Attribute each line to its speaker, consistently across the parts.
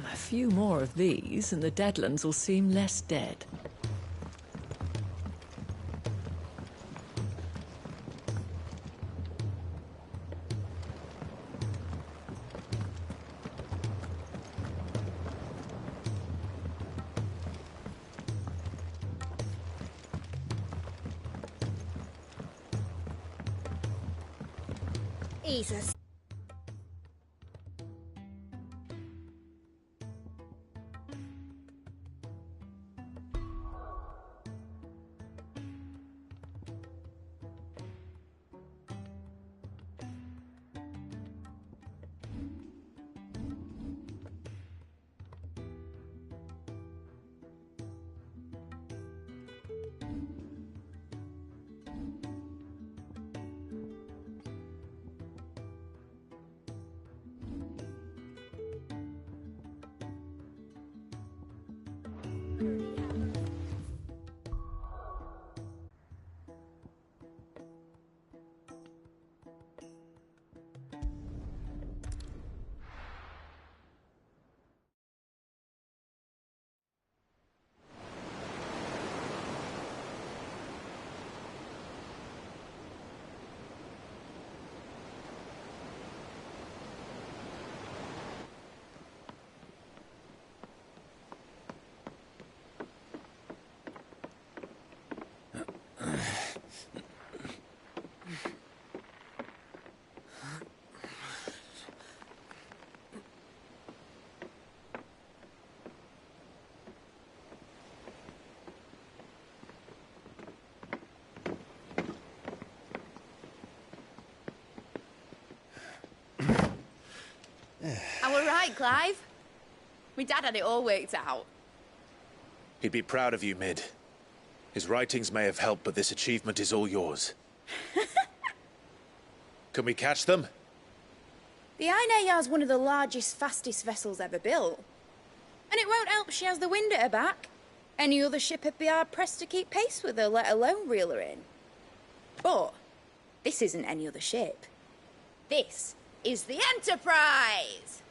Speaker 1: A few more of these, and the Deadlands will seem less dead.
Speaker 2: Jesus.
Speaker 3: I were right, Clive. My dad had it all worked out.
Speaker 4: He'd be proud of you, Mid. His writings may have helped, but this achievement is all yours. Can we catch them?
Speaker 3: The Ainayar's one of the largest, fastest vessels ever built. And it won't help she has the wind at her back. Any other ship would be hard-pressed to keep pace with her, let alone reel her in. But this isn't any other ship. This is the Enterprise!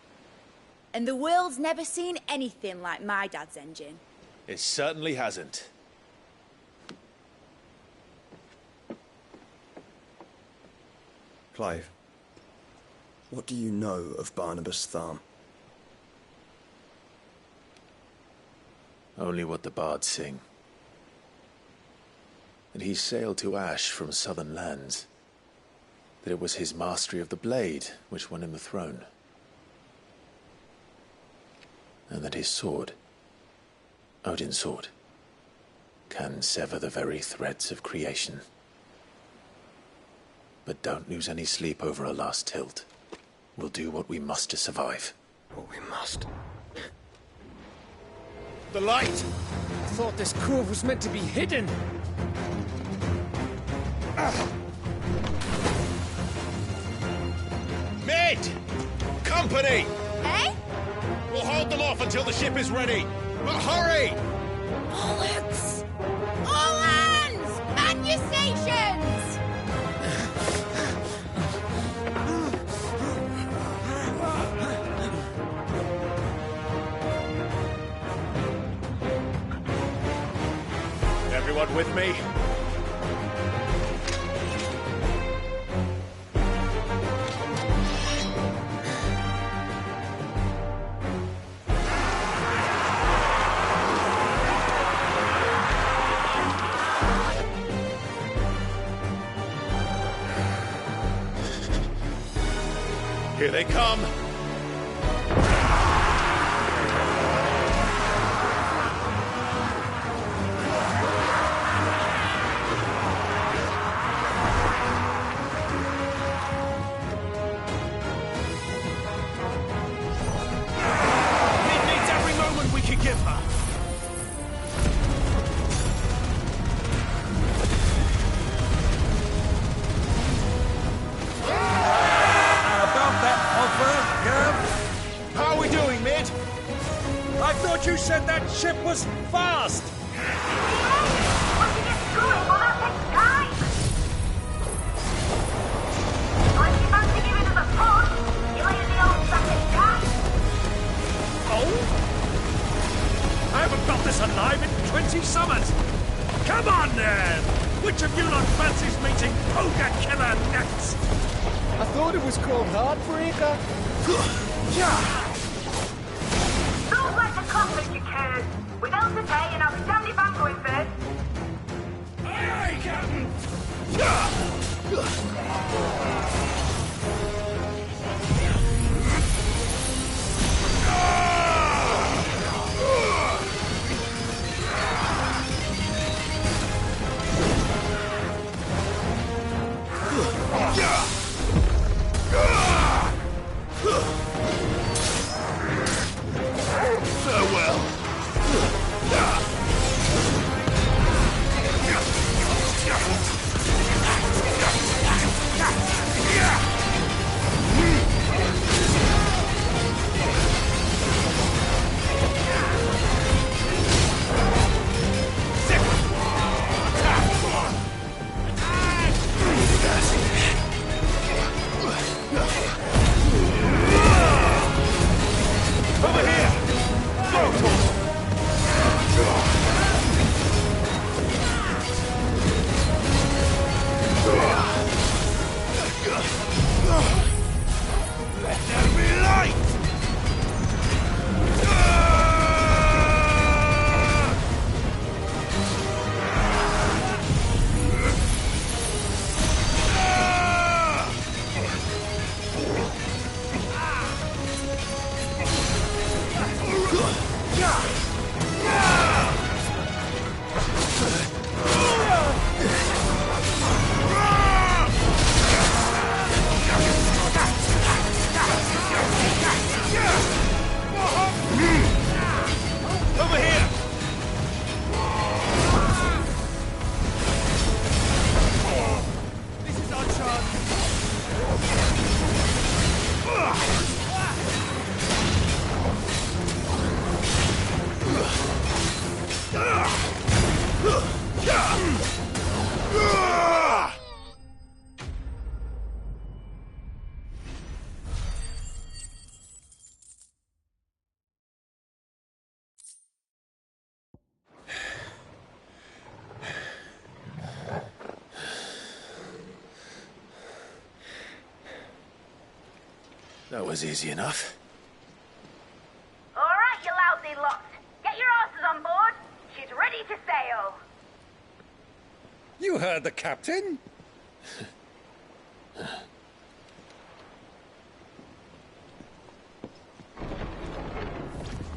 Speaker 3: And the world's never seen anything like my dad's engine.
Speaker 4: It certainly hasn't.
Speaker 5: Clive, what do you know of Barnabas Tharm?
Speaker 4: Only what the bards sing. That he sailed to Ash from southern lands. That it was his mastery of the blade which won him the throne. And that his sword, Odin's sword, can sever the very threads of creation. But don't lose any sleep over a last tilt. We'll do what we must to survive.
Speaker 5: What we must.
Speaker 4: The light!
Speaker 6: I thought this cove was meant to be hidden.
Speaker 4: Mid! Company!
Speaker 3: Hey?
Speaker 4: We'll hold them off until the ship is ready. But hurry!
Speaker 3: Bullets! All hands! Man your stations!
Speaker 4: Everyone with me? Here they come!
Speaker 6: Mid needs every moment we can give her.
Speaker 4: How are we doing, Mid?
Speaker 6: I thought you said that ship was fast!
Speaker 2: Once it gets going, well, that takes time. So if you fancy giving us a push, you might as well start it down.
Speaker 6: Oh? us alive in 20 summers! Come on, then! Which of you lot fancies meeting Ogre Killer next?
Speaker 7: I thought it was called Heartbreaker.
Speaker 2: Sounds like the conflict occurs. With Elsa Day and I'll be damned if I'm going first.
Speaker 6: Aye, aye, Captain!
Speaker 4: Farewell.
Speaker 6: Over here! Go, Thor! Let there be light! Over here! This is our chance!
Speaker 4: That was easy enough.
Speaker 2: All right, you lousy lot. Get your asses on board. She's ready to sail.
Speaker 6: You heard the captain.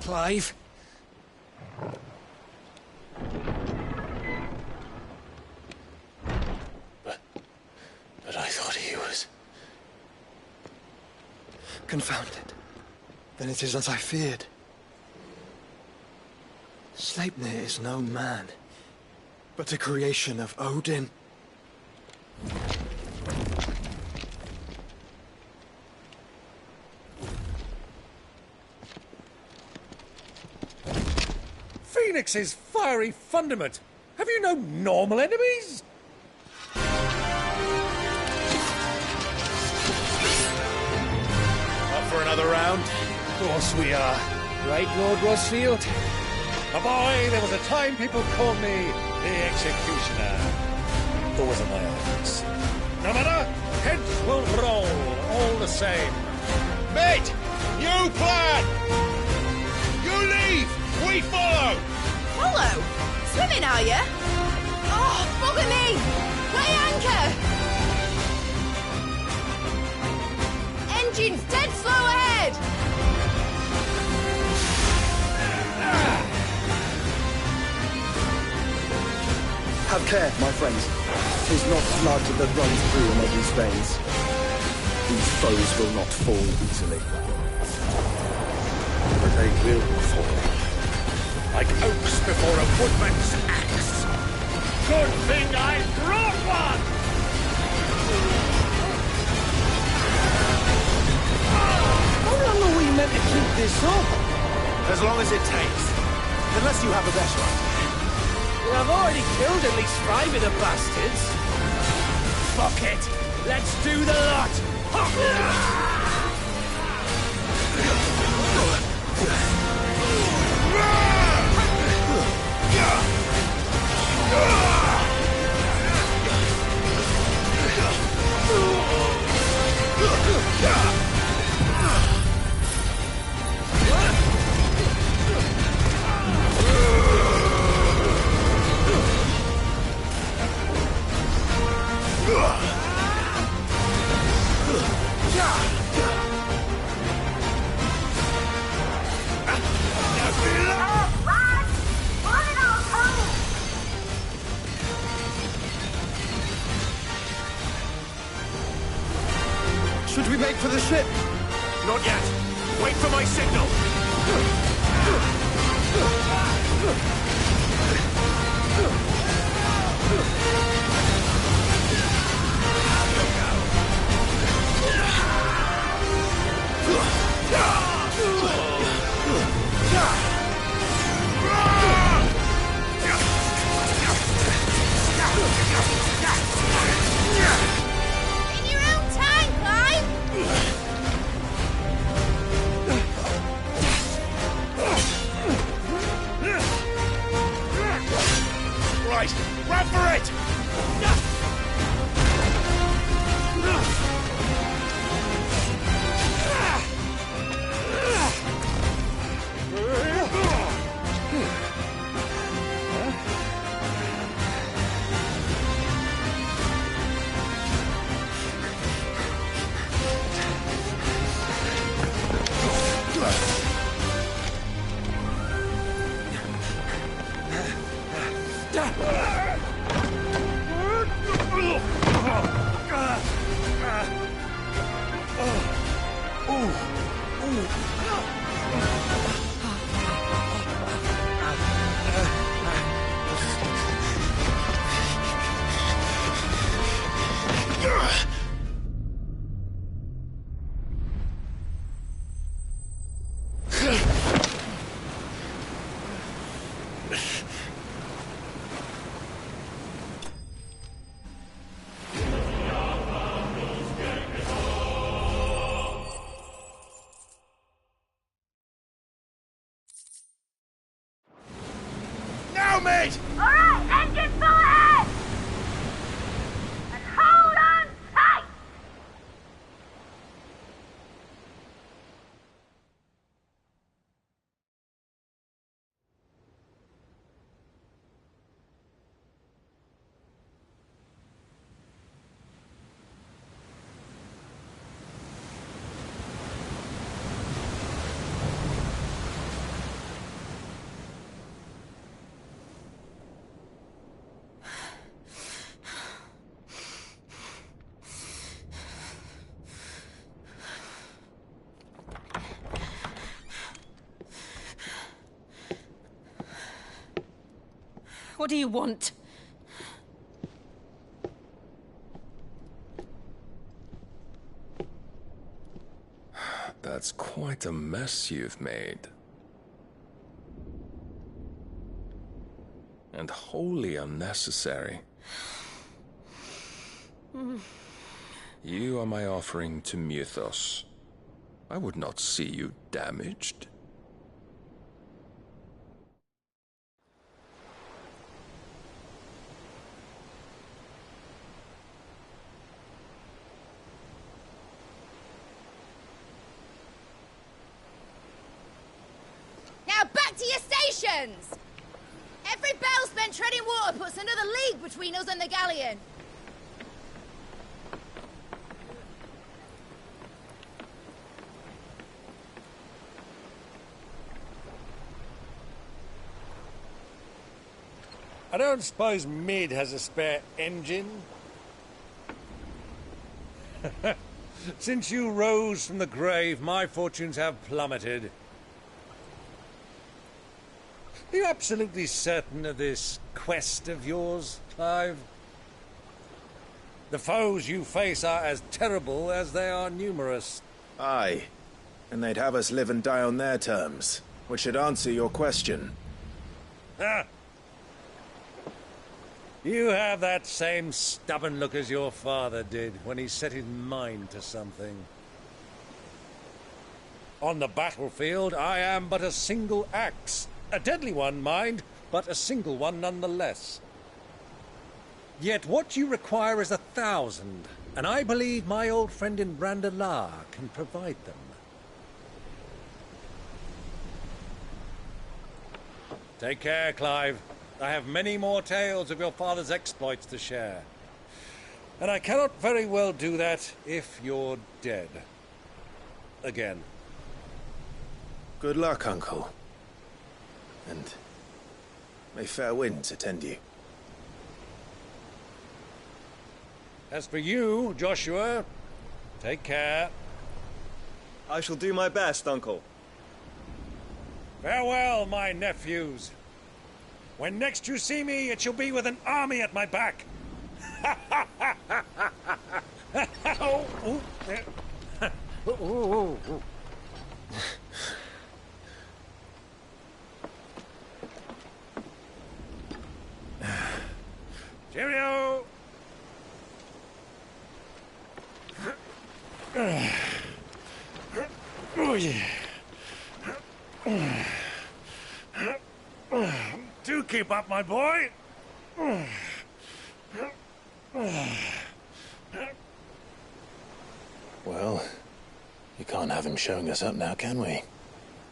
Speaker 7: Clive?
Speaker 4: But I thought he was...
Speaker 5: Confounded. Then it is as I feared. Sleipnir is no man, but a creation of Odin.
Speaker 6: Phoenix's fiery fundament. Have you no normal enemies?
Speaker 4: Up for another round?
Speaker 7: Of course we are. Right, Lord Rosfield?
Speaker 6: A boy, there was a time people called me the Executioner. Who was in my office? No matter, heads will roll, all the same.
Speaker 8: Mate, new plan! You leave, we follow!
Speaker 3: Follow? Swimming, are you? Oh, bugger me! Weigh anchor! Engine's dead slow ahead!
Speaker 5: Have care, my friends. 'Tis not blood that runs through an Eddie's veins. These foes will not fall easily.
Speaker 6: But they will fall. Like oaks before a woodman's axe. Good thing I brought one!
Speaker 7: How long are we meant to keep this up?
Speaker 4: As long as it takes. Unless you have a better idea.
Speaker 7: Well, I've already killed at least 5 of the bastards. Fuck it! Let's do the lot!
Speaker 5: Make for the ship!
Speaker 9: Not yet! Wait for my signal!
Speaker 3: In your own time, Clive!
Speaker 8: Right, run for it! Now, mate!
Speaker 2: Alright, engine full ahead! And hold on tight!
Speaker 1: What do you want?
Speaker 9: That's quite a mess you've made. And wholly unnecessary. You are my offering to Mythos. I would not see you damaged.
Speaker 3: Now back to your stations! Every bell spent treading water puts another league between us and the galleon.
Speaker 6: I don't suppose Mid has a spare engine? Since you rose from the grave, my fortunes have plummeted. Are you absolutely certain of this quest of yours, Clive? The foes you face are as terrible as they are numerous.
Speaker 4: Aye. And they'd have us live and die on their terms, which should answer your question.
Speaker 6: Ah! You have that same stubborn look as your father did when he set his mind to something. On the battlefield, I am but a single axe. A deadly one, mind, but a single one nonetheless. Yet what you require is 1,000, and I believe my old friend in Randalar can provide them. Take care, Clive. I have many more tales of your father's exploits to share. And I cannot very well do that if you're dead. Again.
Speaker 4: Good luck, Uncle. And may fair winds attend you.
Speaker 6: As for you, Joshua, take care.
Speaker 5: I shall do my best, Uncle.
Speaker 6: Farewell, my nephews. When next you see me, it shall be with an army at my back. Oh, oh, oh, oh, oh. Cheerio! Oh, yeah. Do keep up, my boy.
Speaker 4: Well, you can't have him showing us up now, can we?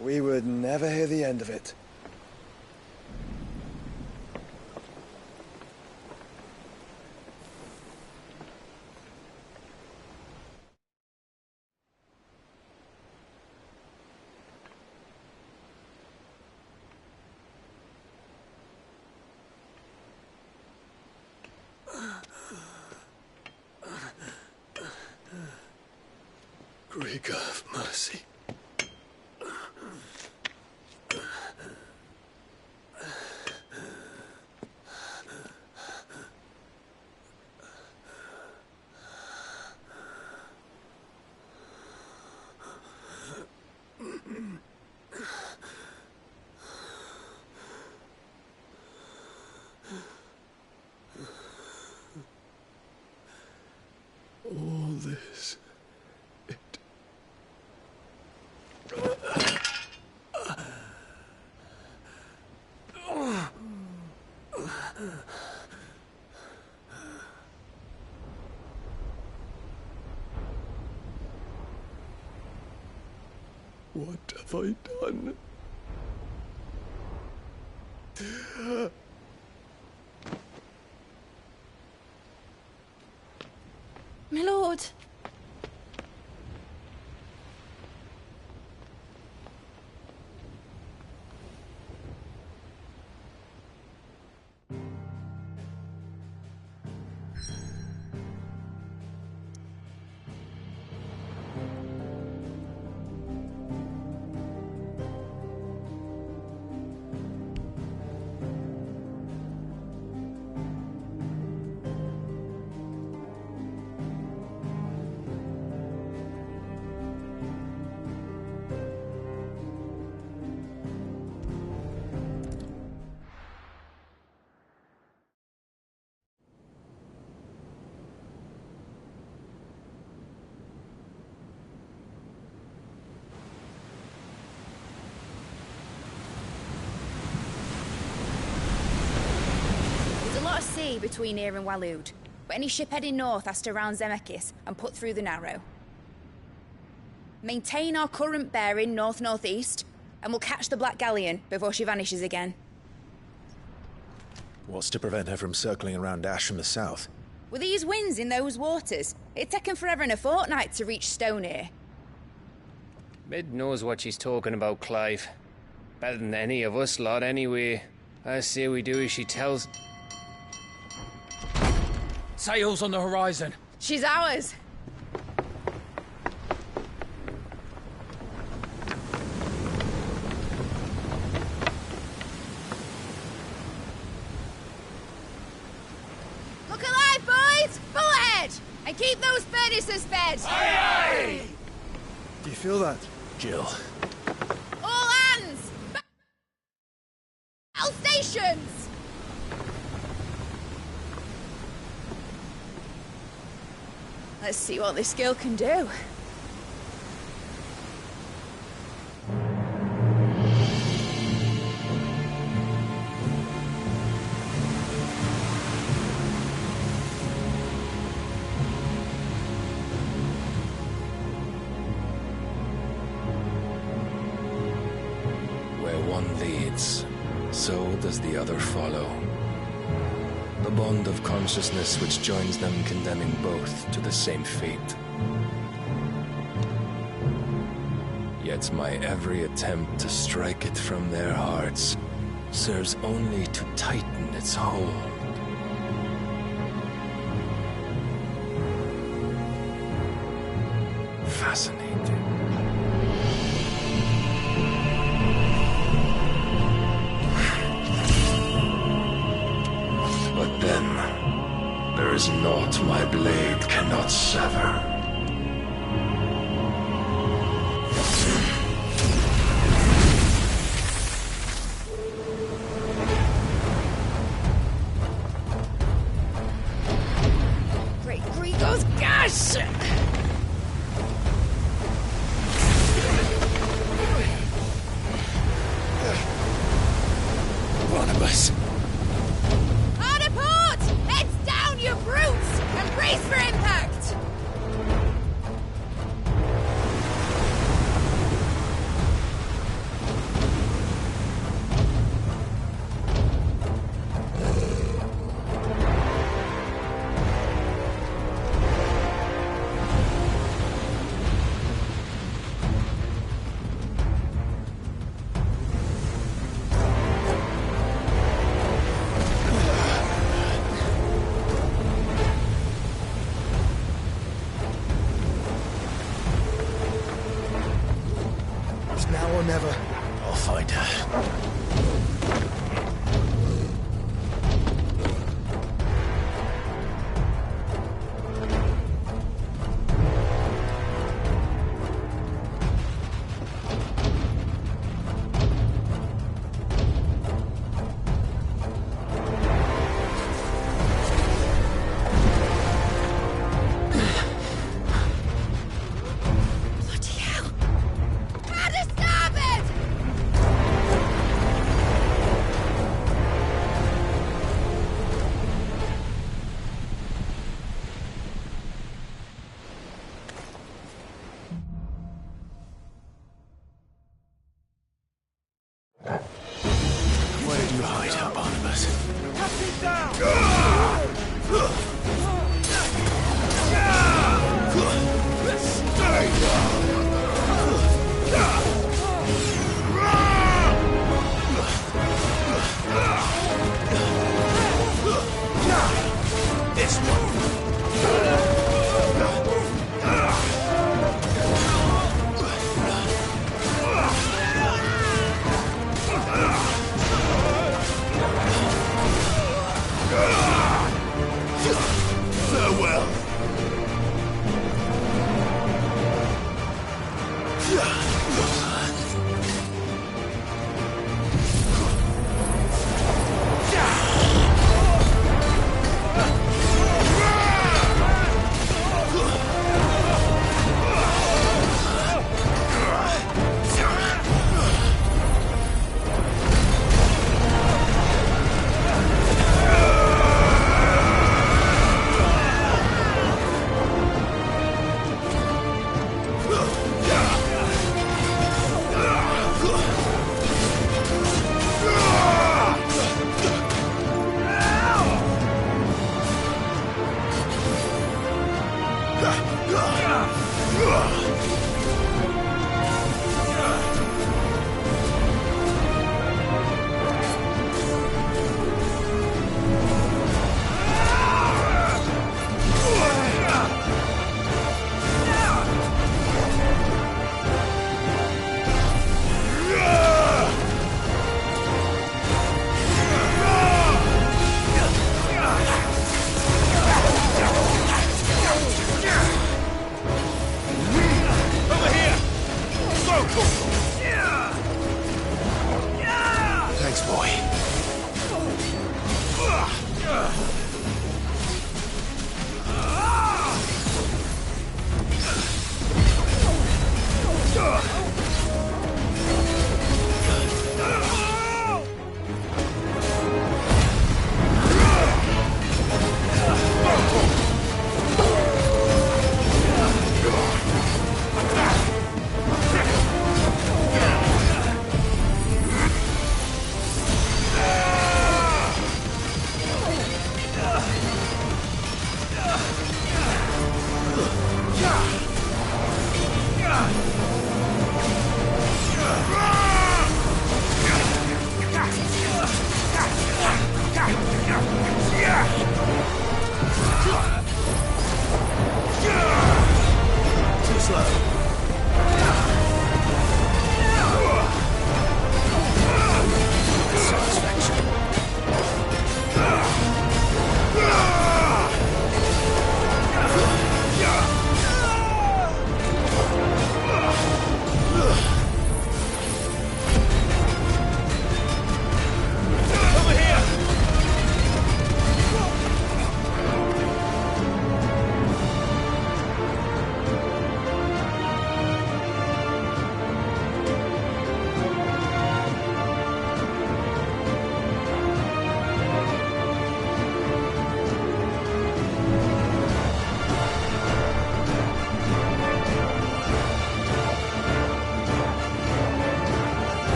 Speaker 5: We would never hear the end of it.
Speaker 4: Greek of mercy. All this. What have I done?
Speaker 3: My lord. Sea between here and Waloed, but any ship heading north has to round Zemeckis and put through the Narrow. Maintain our current bearing north-northeast, and we'll catch the Black Galleon before she vanishes again.
Speaker 4: What's to prevent her from circling around Ash from the south?
Speaker 3: With these winds in those waters, it'd taken forever and a fortnight to reach Stonehere.
Speaker 7: Mid knows what she's talking about, Clive. Better than any of us lot, anyway. I say we do as she tells.
Speaker 10: Sails on the horizon.
Speaker 3: She's ours. Look alive, boys! Pull ahead! And keep those furnaces fed!
Speaker 8: Aye, aye!
Speaker 5: Do you feel that?
Speaker 4: Jill.
Speaker 3: All hands! All stations! Let's see what this girl can do.
Speaker 9: Where one leads, so does the other follow. The bond of consciousness which joins them condemning both to the same fate. Yet my every attempt to strike it from their hearts serves only to tighten its hold. Fascinating. is naught my blade cannot sever.
Speaker 3: Great Grigor's gas!
Speaker 4: Barnabas.
Speaker 3: Hard a port! Heads down, you brutes! And brace for impact!
Speaker 5: It's now or never.
Speaker 4: I'll find her.
Speaker 3: Bloody hell! How to stop it!
Speaker 4: Where did you hide her, Barnabas?
Speaker 8: This one.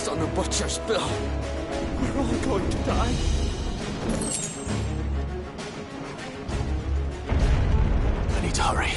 Speaker 5: Next on the butcher's bill. We're all going to die.
Speaker 4: I need to hurry.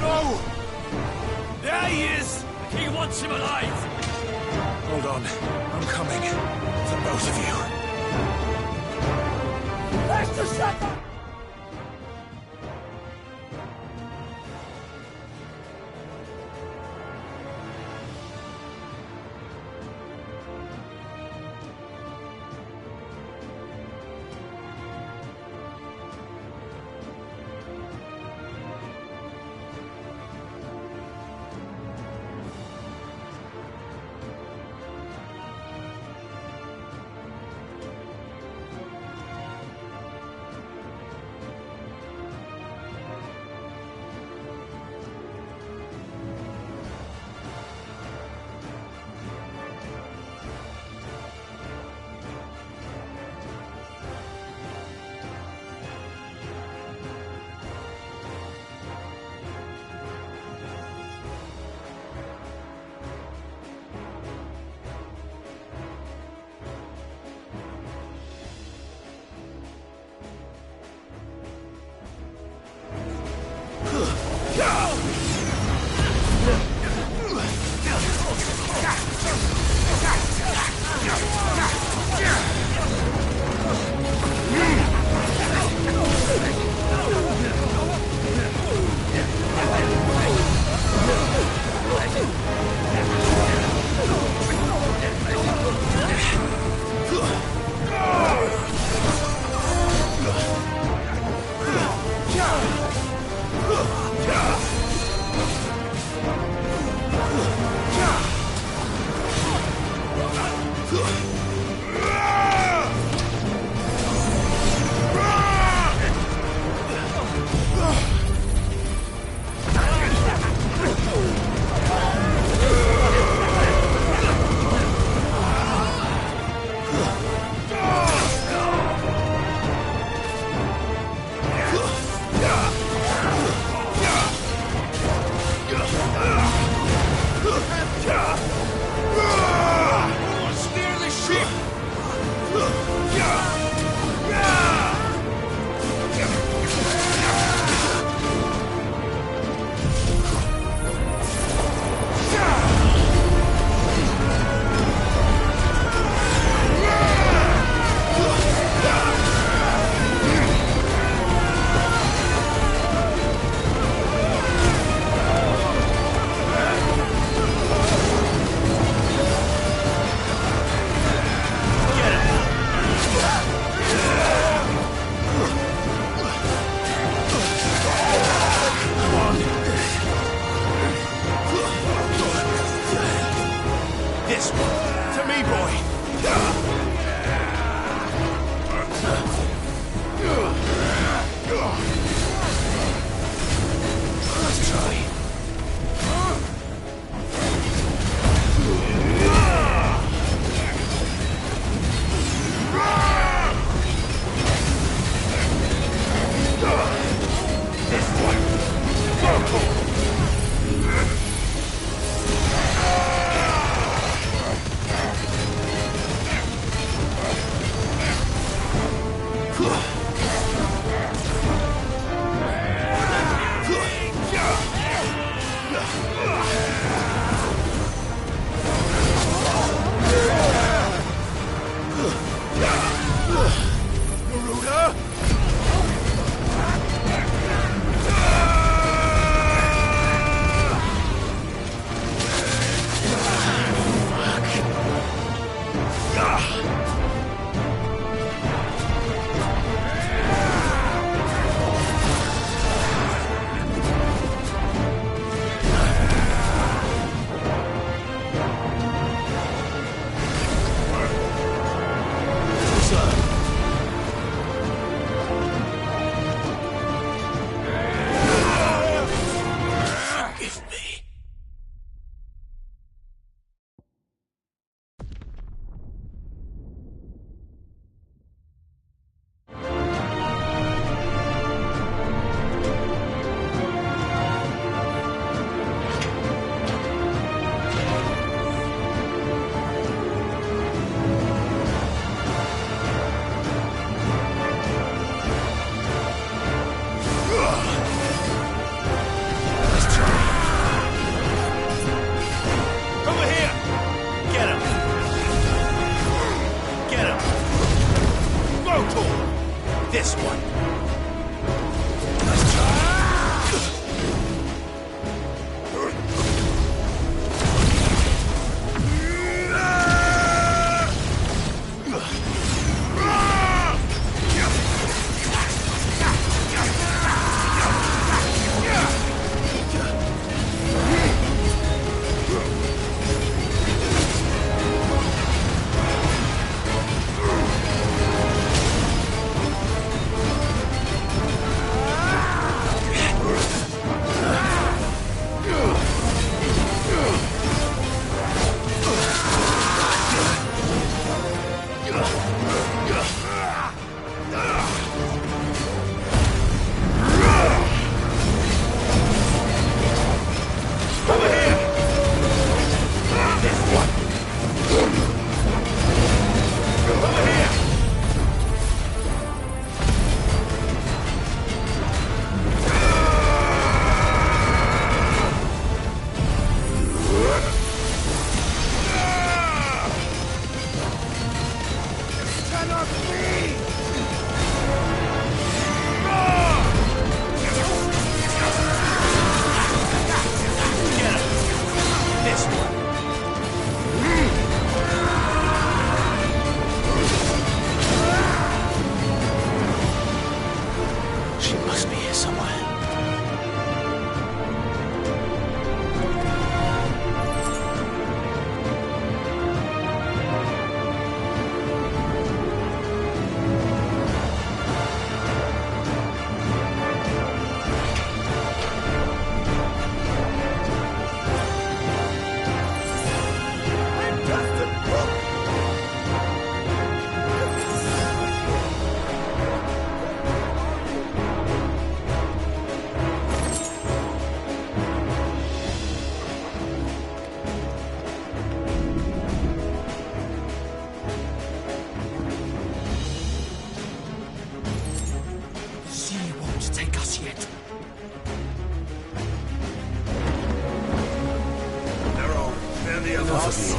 Speaker 10: No! There he is! The king wants him alive!
Speaker 9: Hold on. I'm coming. For both of you.
Speaker 10: Let's just shut up! This one.
Speaker 4: She must be here somewhere.
Speaker 10: She won't take us yet. There are many of us.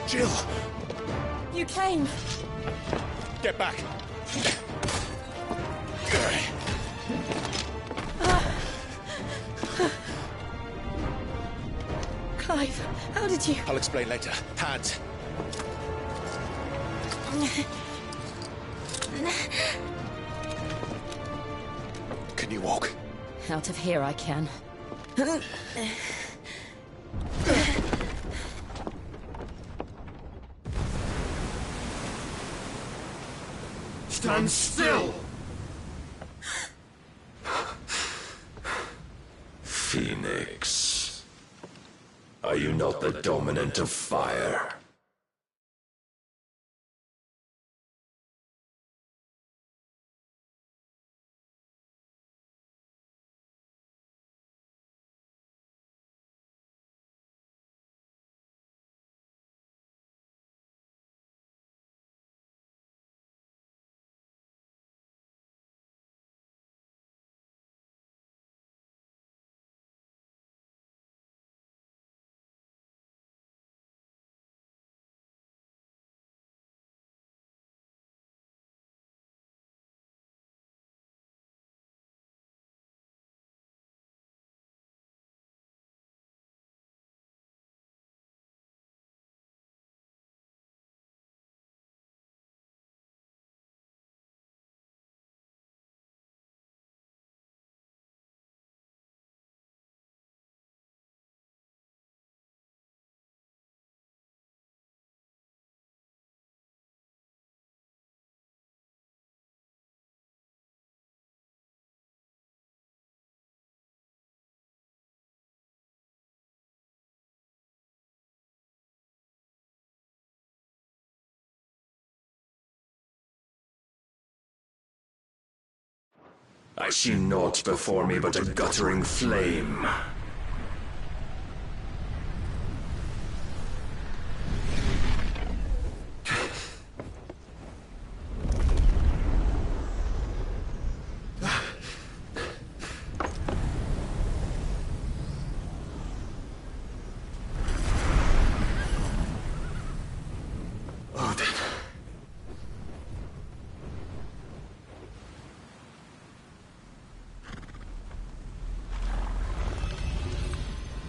Speaker 5: Jill!
Speaker 3: You came.
Speaker 5: Get back!
Speaker 3: Clive, how did you...
Speaker 5: I'll explain later. Hands. Can you walk?
Speaker 1: Out of here I can.
Speaker 10: Stand still!
Speaker 9: Phoenix. Are you not the dominant of fire? I see naught before me but a guttering flame.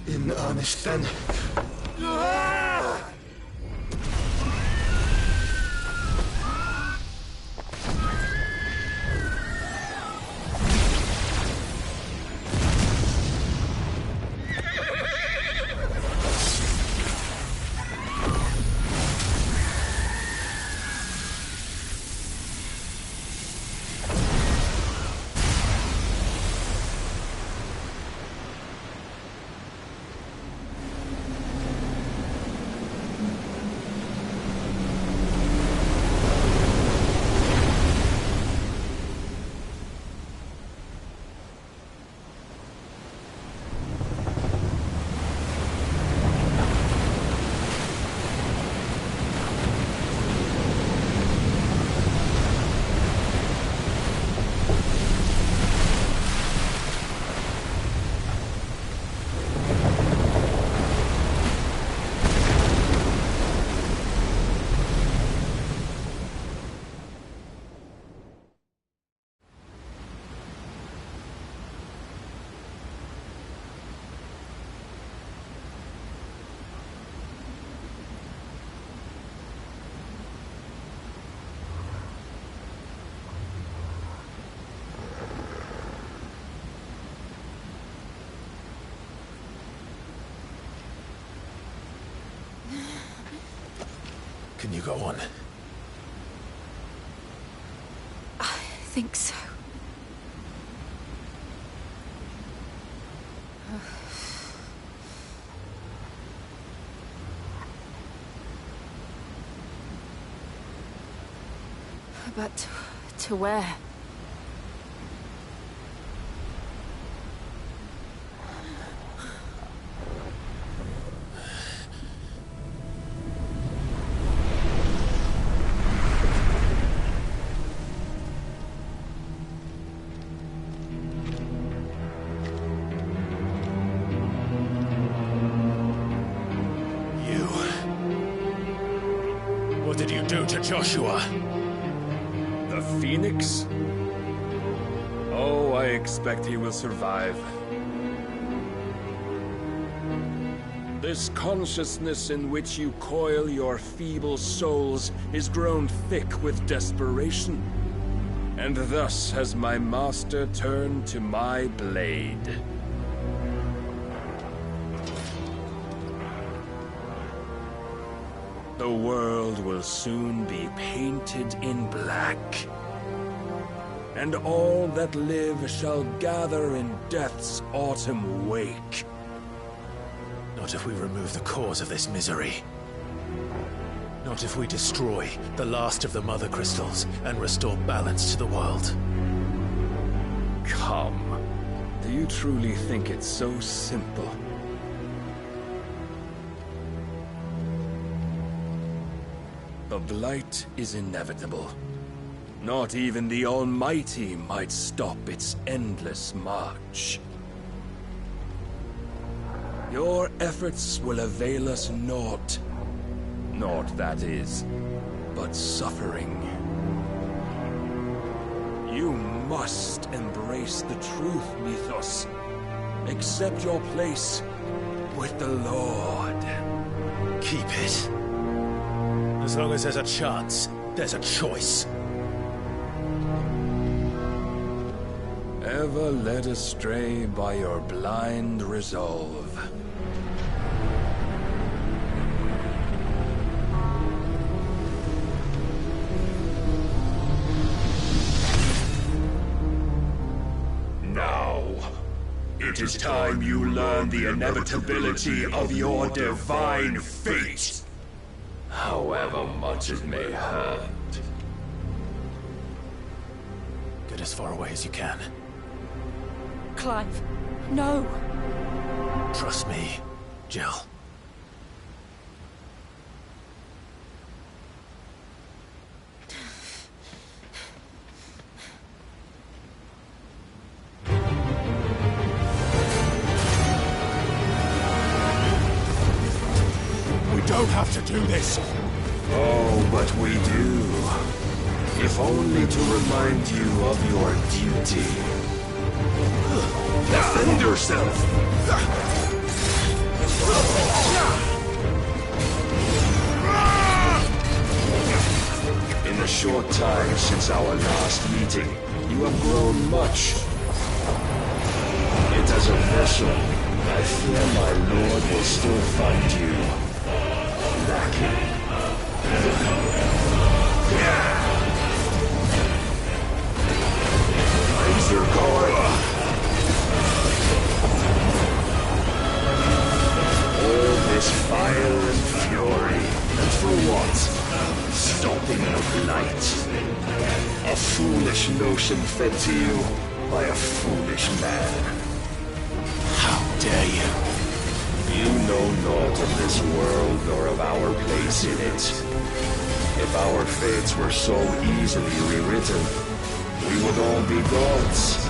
Speaker 5: In earnest, then.
Speaker 4: Can you go on?
Speaker 3: I think so. But to where?
Speaker 4: What did you do to Joshua?
Speaker 9: The Phoenix? Oh, I expect he will survive. This consciousness in which you coil your feeble souls is grown thick with desperation. And thus has my master turned to my blade. The world will soon be painted in black. And all that live shall gather in death's autumn wake.
Speaker 4: Not if we remove the cause of this misery. Not if we destroy the last of the Mother Crystals and restore balance to the world.
Speaker 9: Come. Do you truly think it's so simple? The blight is inevitable. Not even the Almighty might stop its endless march. Your efforts will avail us naught. Naught, that is, but suffering. You must embrace the truth, Mythos. Accept your place with the Lord.
Speaker 4: Keep it. As long as there's a chance, there's a choice.
Speaker 9: Ever led astray by your blind resolve.
Speaker 11: Now, it is time you learn the inevitability of your divine fate. However much it may hurt.
Speaker 4: Get as far away as you can.
Speaker 1: Clive. No.
Speaker 4: Trust me, Jill.
Speaker 11: We don't have to do this.
Speaker 9: Oh, but we do. If only to remind you of your duty.
Speaker 11: Defend yourself!
Speaker 9: In the short time since our last meeting, you have grown much. Yet as a vessel, I fear my lord will still find you lacking. Isengard! All this fire and fury, and for what? Stopping the light. A foolish notion fed to you by a foolish man.
Speaker 4: How dare you?
Speaker 9: You know naught of this world nor of our place in it. If our fates were so easily rewritten, we would all be gods.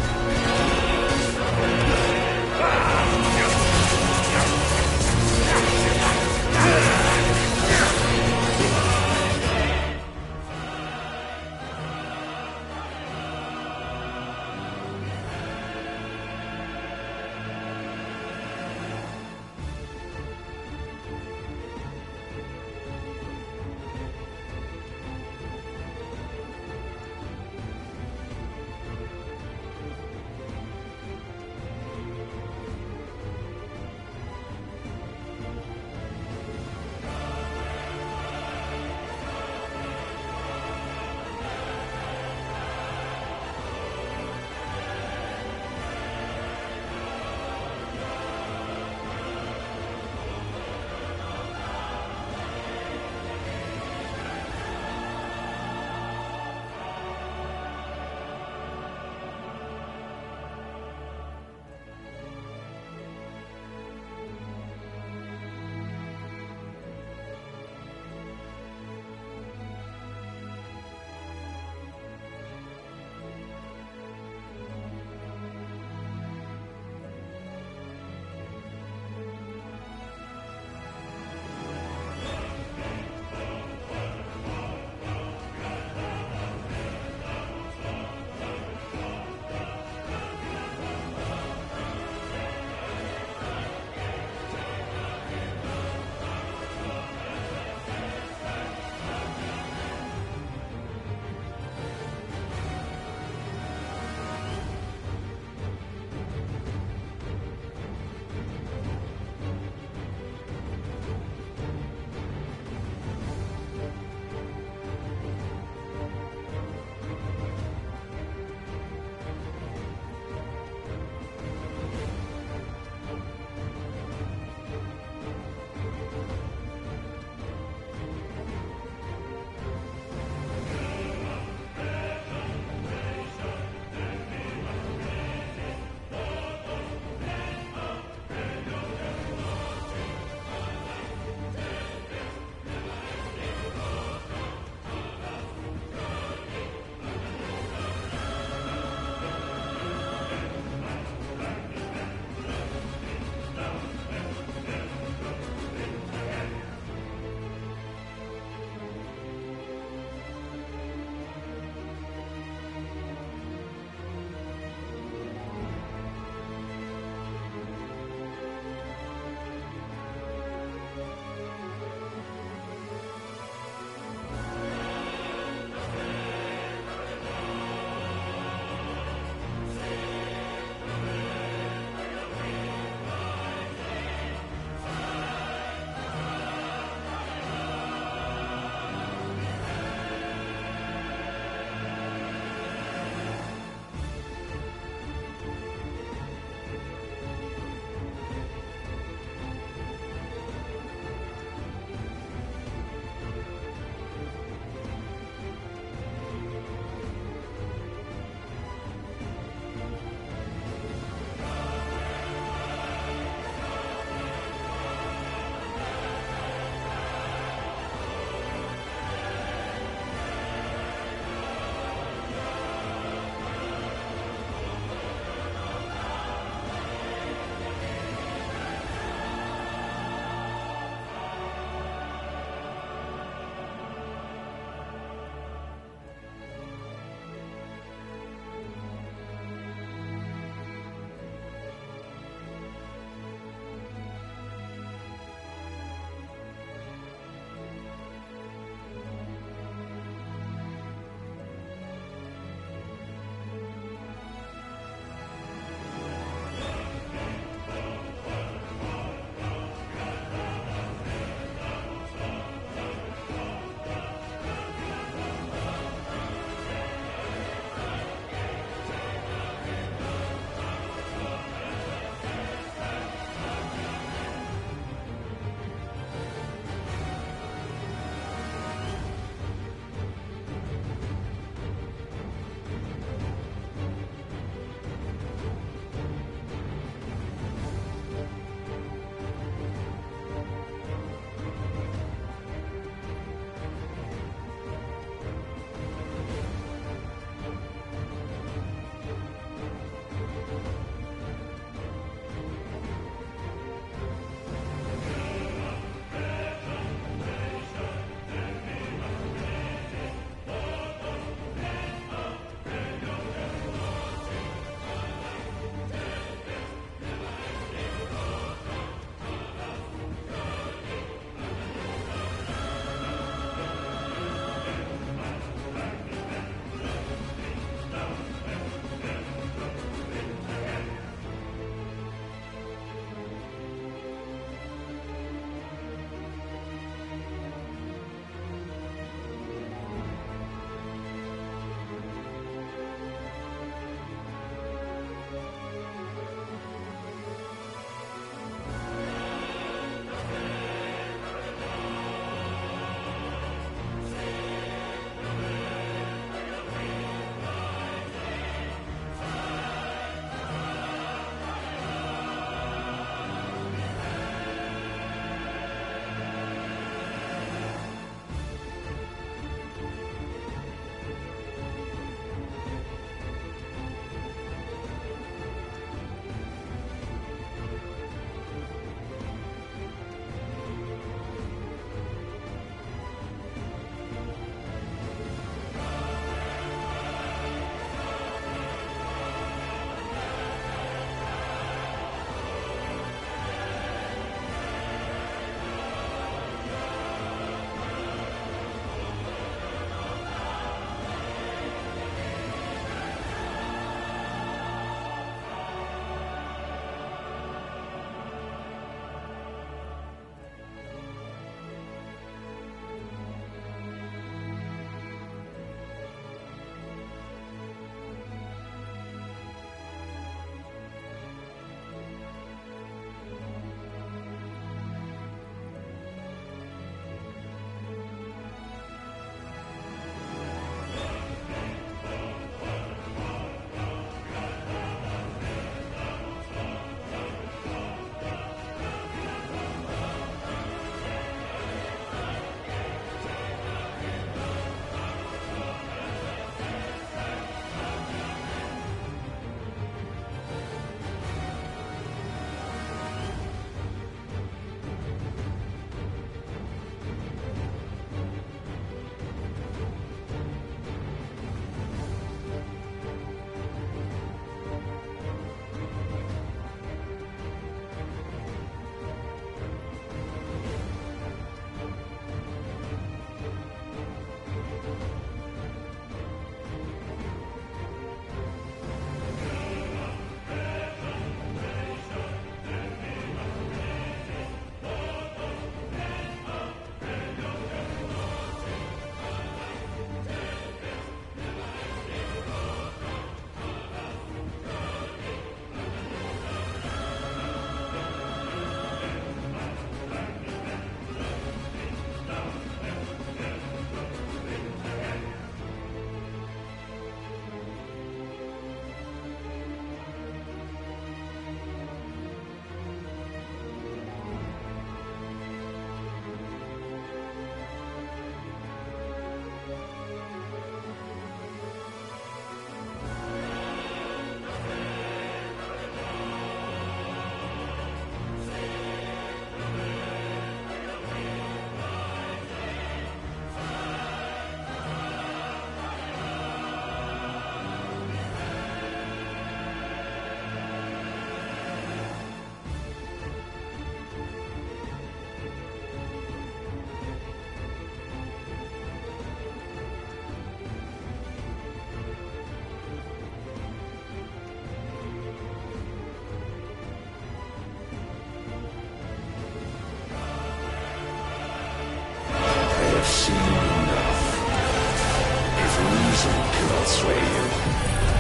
Speaker 11: cannot sway you.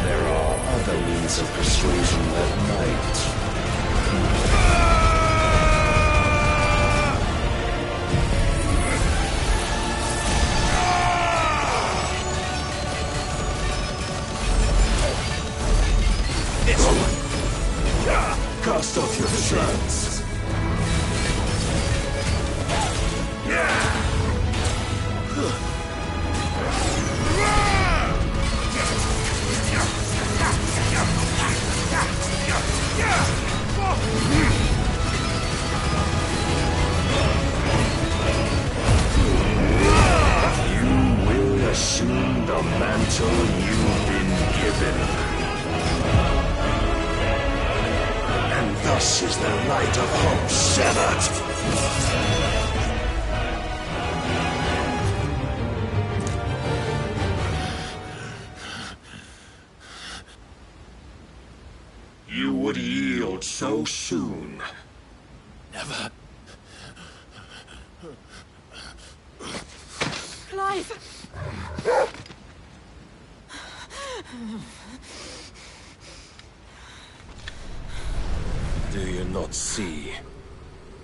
Speaker 11: There are other means of persuasion that might.
Speaker 10: Cast off your chains.
Speaker 11: You will assume the mantle you've been given. Thus is the light of hope severed. You would yield so soon.
Speaker 4: Never.
Speaker 1: Clive!
Speaker 9: Do you not see?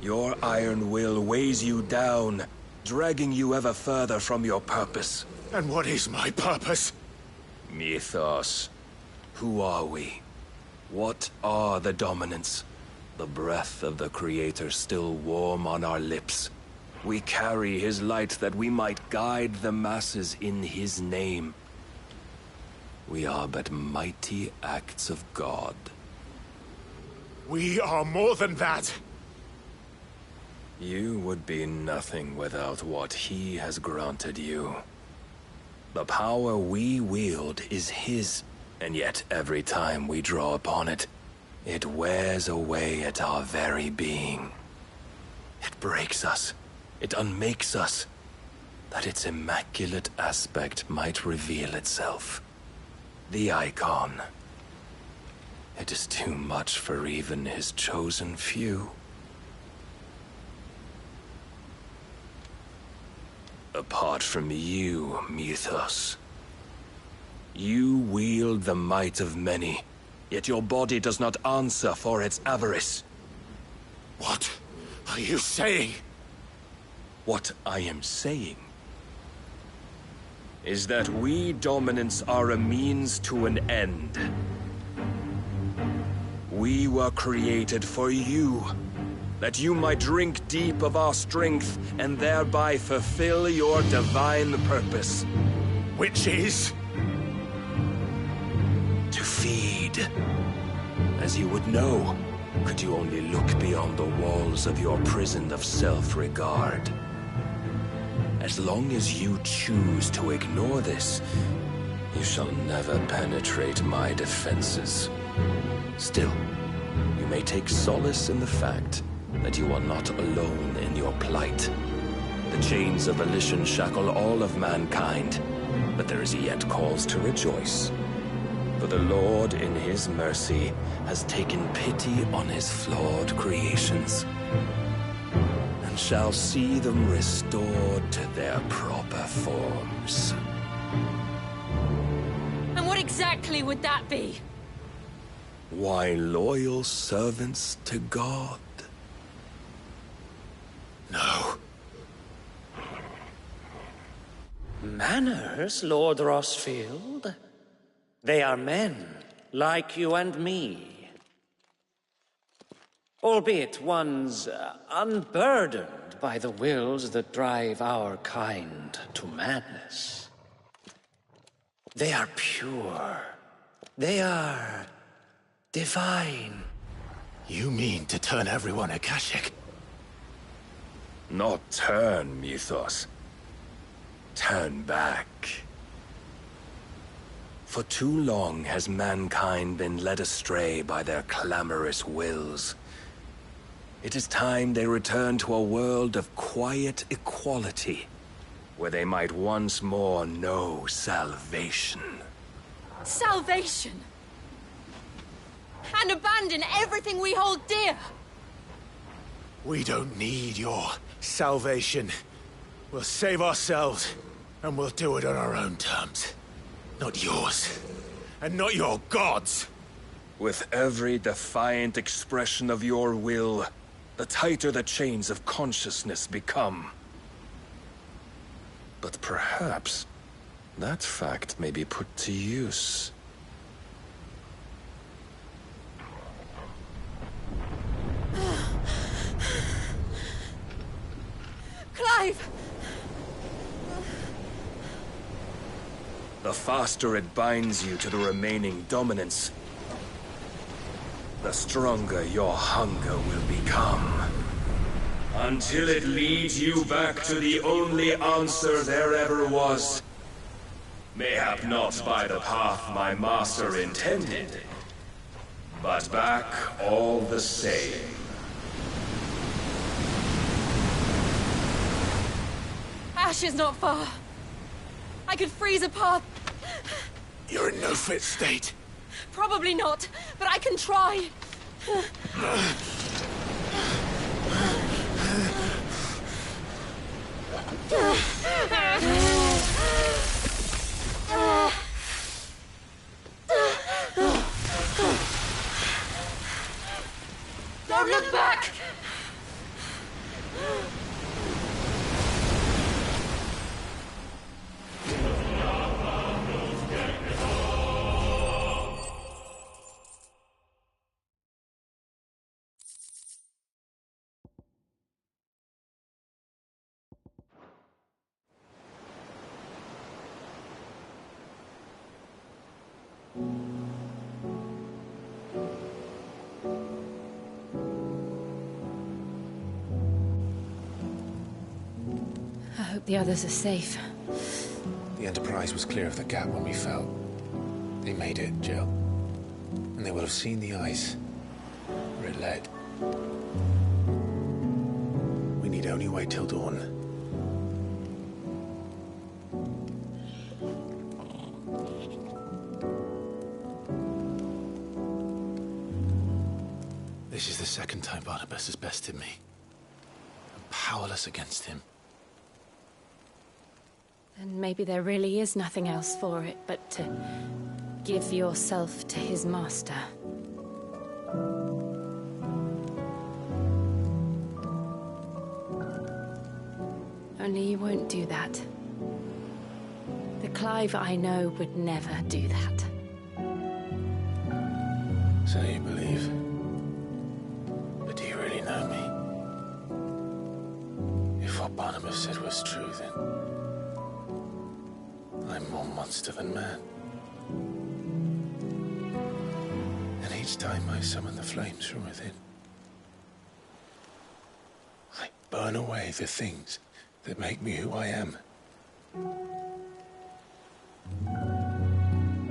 Speaker 9: Your iron will weighs you down, dragging you ever further from your purpose.
Speaker 4: And what is my purpose?
Speaker 9: Mythos. Who are we? What are the dominants? The breath of the Creator still warm on our lips. We carry his light that we might guide the masses in his name. We are but mighty acts of God.
Speaker 4: We are more than that.
Speaker 9: You would be nothing without what he has granted you. The power we wield is his, and yet every time we draw upon it, it wears away at our very being. It breaks us. It unmakes us, that its immaculate aspect might reveal itself. The icon. It is too much for even his chosen few. Apart from you, Mythos, you wield the might of many, yet your body does not answer for its avarice.
Speaker 4: What are you saying?
Speaker 9: What I am saying is that we dominants are a means to an end. We were created for you, that you might drink deep of our strength and thereby fulfill your divine purpose.
Speaker 4: Which is?
Speaker 9: To feed. As you would know, could you only look beyond the walls of your prison of self-regard. As long as you choose to ignore this, you shall never penetrate my defenses. Still, you may take solace in the fact that you are not alone in your plight. The chains of volition shackle all of mankind, but there is yet cause to rejoice. For the Lord, in his mercy, has taken pity on his flawed creations, and shall see them restored to their proper forms.
Speaker 1: And what exactly would that be?
Speaker 9: Why, loyal servants to God.
Speaker 4: No.
Speaker 12: Manners, Lord Rosfield? They are men, like you and me. Albeit ones unburdened by the wills that drive our kind to madness. They are pure. They are divine.
Speaker 4: You mean to turn everyone Akashic?
Speaker 9: Not turn, Mythos. Turn back. For too long has mankind been led astray by their clamorous wills. It is time they return to a world of quiet equality, where they might once more know salvation.
Speaker 1: Salvation? And abandon everything we hold dear?
Speaker 4: We don't need your salvation. We'll save ourselves, and we'll do it on our own terms. Not yours. And not your gods!
Speaker 9: With every defiant expression of your will, the tighter the chains of consciousness become. But perhaps that fact may be put to use.
Speaker 3: Clive!
Speaker 9: The faster it binds you to the remaining dominance, the stronger your hunger will become. Until it leads you back to the only answer there ever was. Mayhap not by the path my master intended, but back all the same.
Speaker 13: Ash is not far. I could freeze a path.
Speaker 4: You're in no fit state.
Speaker 13: Probably not, but I can try. Don't look back!
Speaker 3: I hope the others are safe.
Speaker 4: The Enterprise was clear of the gap when we fell. They made it, Jill. And they will have seen the ice where it led. We need only wait till dawn. This is the second time Barnabas has bested me. I'm powerless against him.
Speaker 3: And maybe there really is nothing else for it but to give yourself to his master. Only you won't do that. The Clive I know would never do that.
Speaker 4: So you believe? But do you really know me? If what Barnabas said was true, then I'm more monster than man. And each time I summon the flames from within, I burn away the things that make me who I am.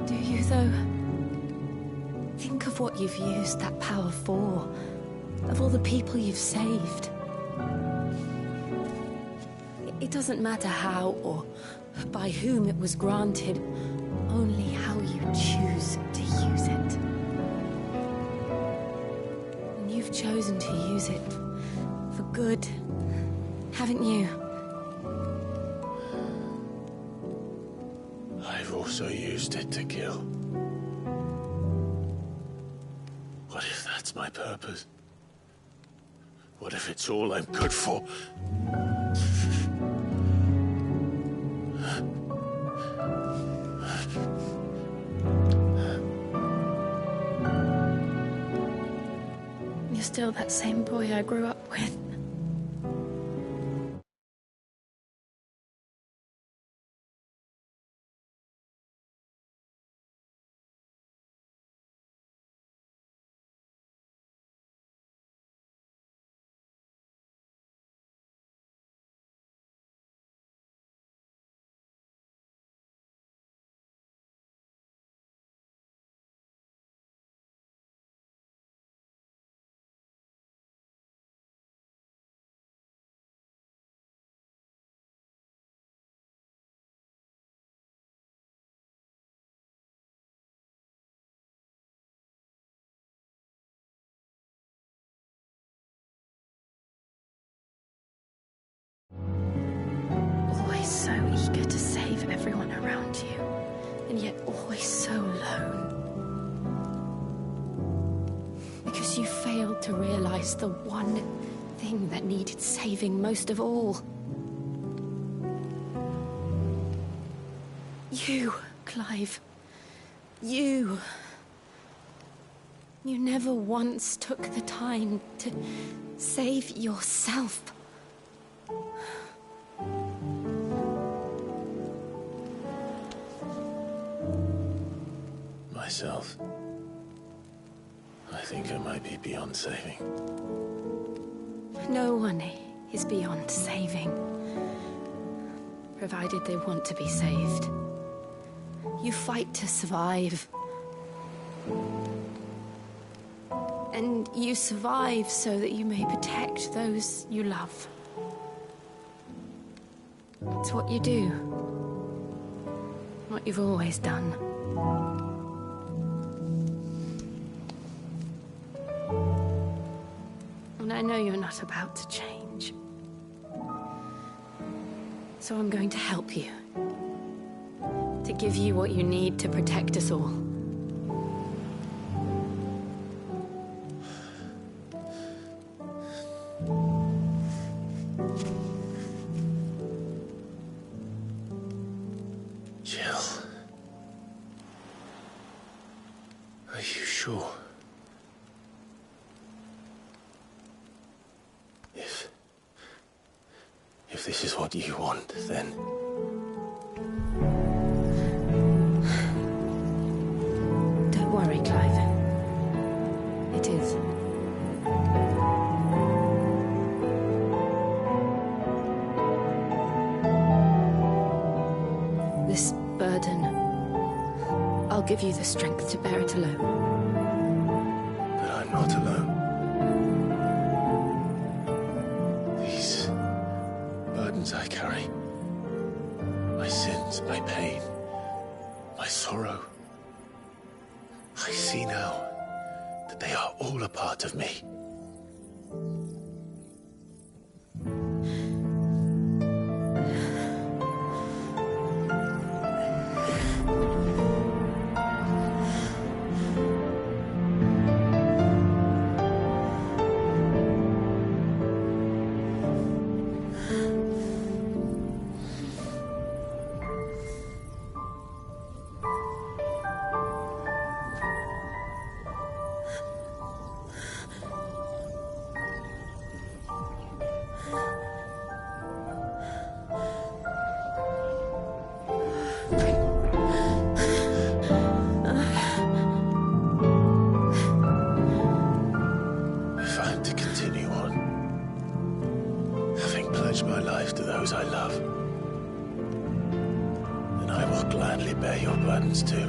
Speaker 3: Do you, though? Think of what you've used that power for. Of all the people you've saved. It doesn't matter how or by whom it was granted, only how you choose to use it. And you've chosen to use it for good, haven't you?
Speaker 4: I've also used it to kill. What if that's my purpose? What if it's all I'm good for?
Speaker 3: You're still that same boy I grew up with. Always so eager to save everyone around you.
Speaker 14: and yet always so alone. Because you failed to realize the one thing that needed saving most of all. You, Clive. You. You never once took the time to save yourself.
Speaker 4: Myself. I think I might be beyond saving.
Speaker 14: No one is beyond saving, provided they want to be saved. You fight to survive. And you survive so that you may protect those you love. It's what you do. What you've always done. And I know you're not about to change. So I'm going to help you. To give you what you need to protect us all.
Speaker 4: Jill. Are you sure? If this is what you want, then...
Speaker 14: Don't worry, Clive. It is. This burden, I'll give you the strength to bear it alone.
Speaker 4: But I'm not alone. These burdens I carry, my sins, my pain, my sorrow, I see now that they are all a part of me. If I'm to continue on, having pledged my life to those I love, then I will gladly bear your burdens too,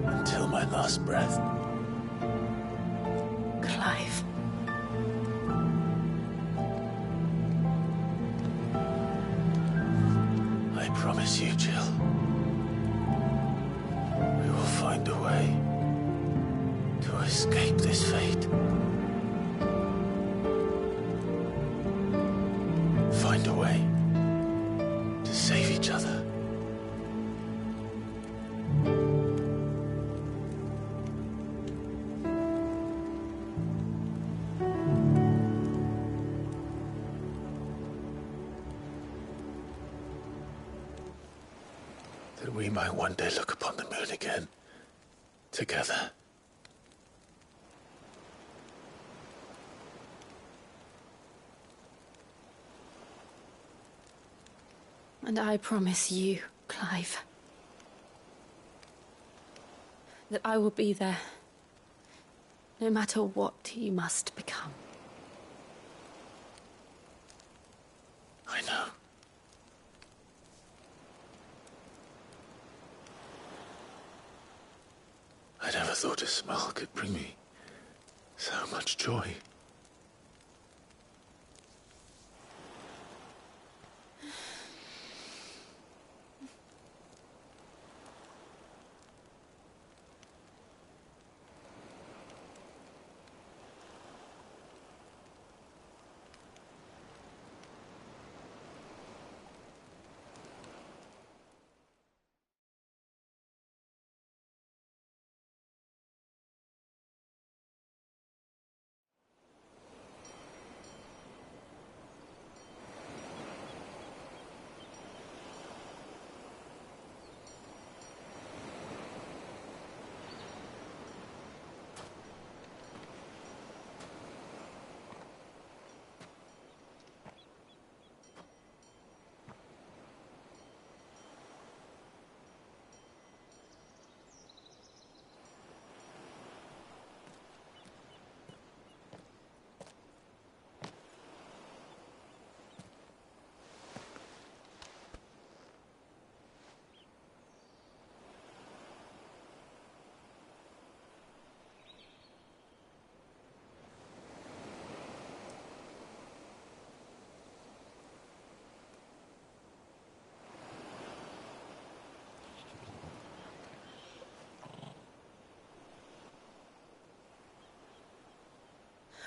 Speaker 4: until my last breath.
Speaker 14: Clive.
Speaker 4: I promise you, Jill, we will find a way to escape this fate. Find a way to save each other. That we might one day look upon the moon again, together.
Speaker 14: And I promise you, Clive, that I will be there, no matter what you must become.
Speaker 4: I know. I never thought a smile could bring me so much joy.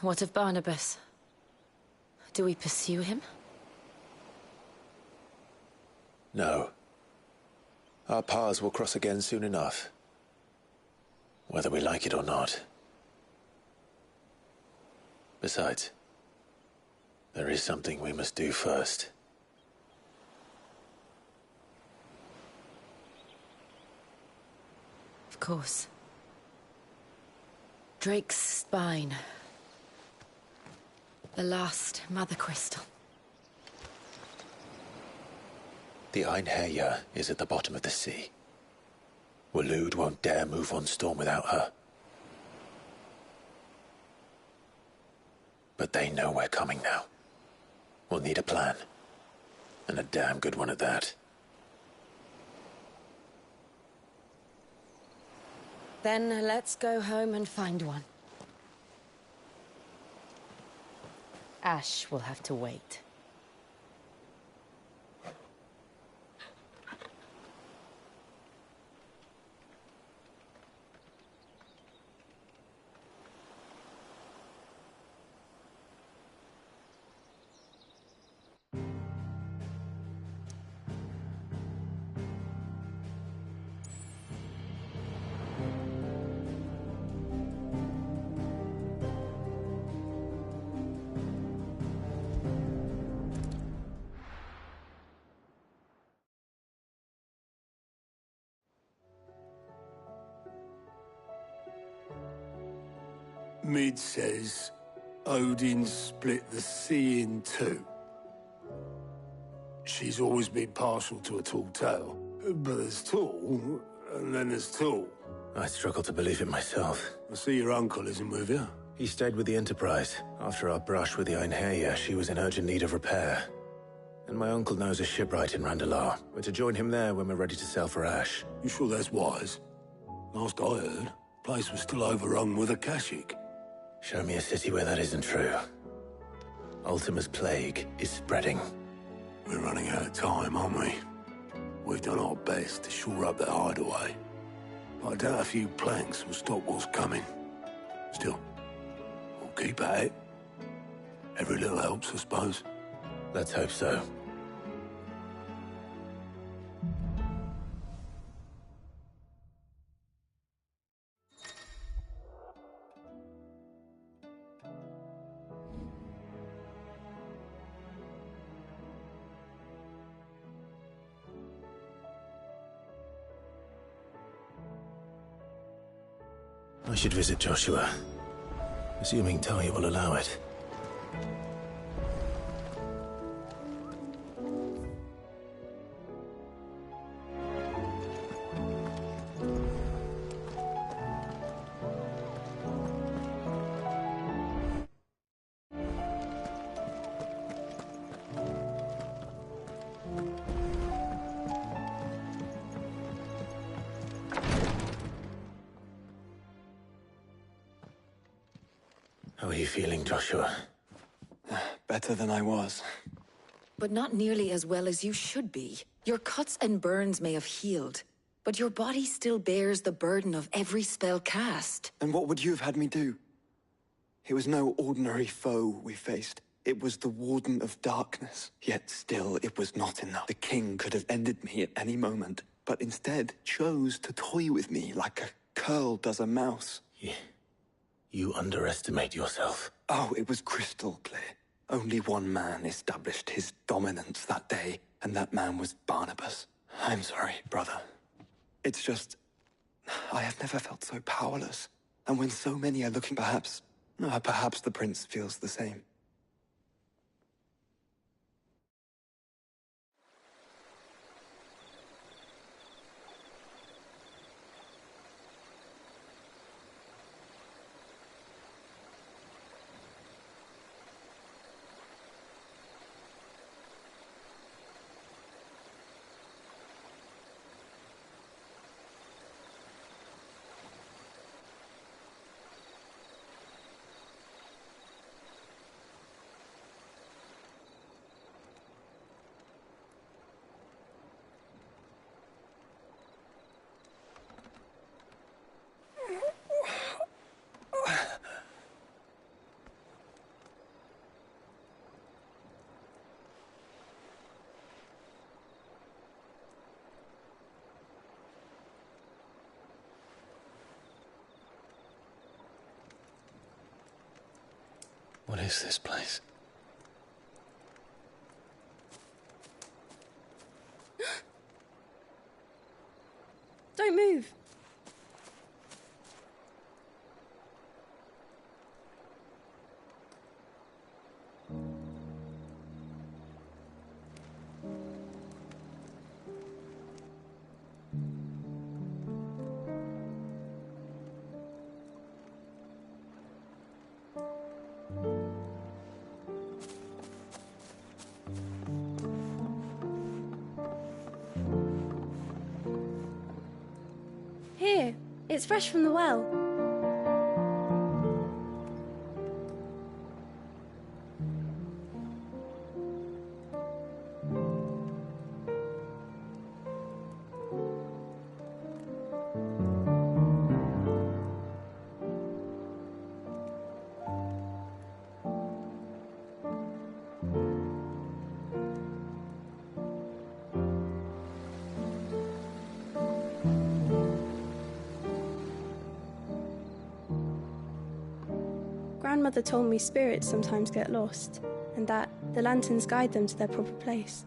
Speaker 14: What of Barnabas? Do we pursue him?
Speaker 4: No. Our paths will cross again soon enough. Whether we like it or not. Besides, there is something we must do first.
Speaker 14: Of course. Drake's spine. The last Mother Crystal.
Speaker 4: The Einherjar is at the bottom of the sea. Waloed won't dare move on Storm without her. But they know we're coming now. We'll need a plan. And a damn good one at that.
Speaker 14: Then let's go home and find one. Ash will have to wait.
Speaker 11: Mid says Odin split the sea in two. She's always been partial to a tall tale. But there's tall, and then there's tall.
Speaker 4: I struggle to believe it myself.
Speaker 11: I see your uncle isn't with you.
Speaker 4: He stayed with the Enterprise. After our brush with the Einherjar, she was in urgent need of repair. And my uncle knows a shipwright in Randalar. We're to join him there when we're ready to sail for Ash.
Speaker 11: You sure that's wise? Last I heard, the place was still overrun with Akashic.
Speaker 4: Show me a city where that isn't true. Ultima's plague is spreading.
Speaker 11: We're running out of time, aren't we? We've done our best to shore up that hideaway. But I doubt a few planks will stop what's coming. Still, we'll keep at it. Every little helps, I suppose.
Speaker 4: Let's hope so. I should visit Joshua, assuming Talia will allow it. How are you feeling, Joshua?
Speaker 5: Better than I was.
Speaker 1: But not nearly as well as you should be. Your cuts and burns may have healed, but your body still bears the burden of every spell cast.
Speaker 5: Then what would you have had me do? It was no ordinary foe we faced. It was the Warden of Darkness. Yet still, it was not enough. The king could have ended me at any moment, but instead chose to toy with me like a curl does a mouse.
Speaker 4: Yeah. You underestimate yourself.
Speaker 5: Oh, it was crystal clear. Only one man established his dominance that day, and that man was Barnabas. I'm sorry, brother. It's just... I have never felt so powerless. And when so many are looking, perhaps the prince feels the same.
Speaker 4: What is this place?
Speaker 14: Don't move. Here, it's fresh from the well. Grandmother told me spirits sometimes get lost, and that the lanterns guide them to their proper place.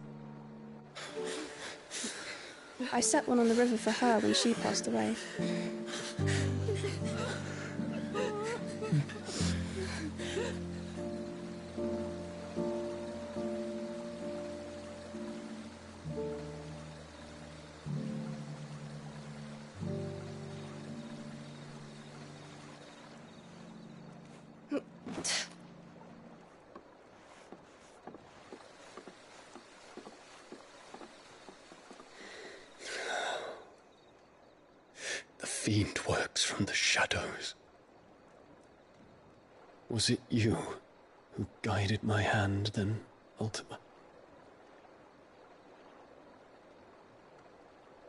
Speaker 14: I set one on the river for her when she passed away.
Speaker 4: The fiend works from the shadows. Was it you who guided my hand then, Ultima?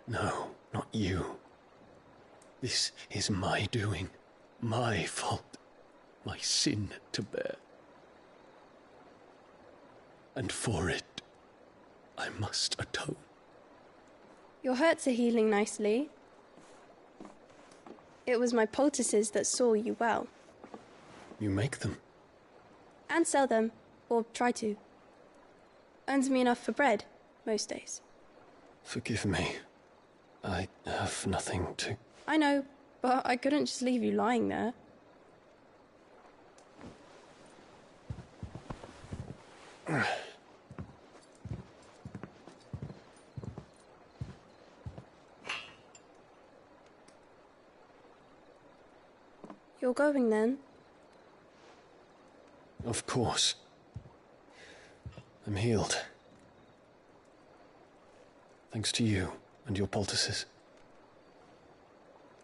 Speaker 4: No, not you. This is my doing, my fault, my sin to bear. And for it, I must atone.
Speaker 14: Your hurts are healing nicely. It was my poultices that saw you well.
Speaker 4: You make them?
Speaker 14: And sell them, or try to. Earns me enough for bread, most days.
Speaker 4: Forgive me. I have nothing to...
Speaker 14: I know, but I couldn't just leave you lying there. You're going then?
Speaker 4: Of course. I'm healed. Thanks to you and your poultices.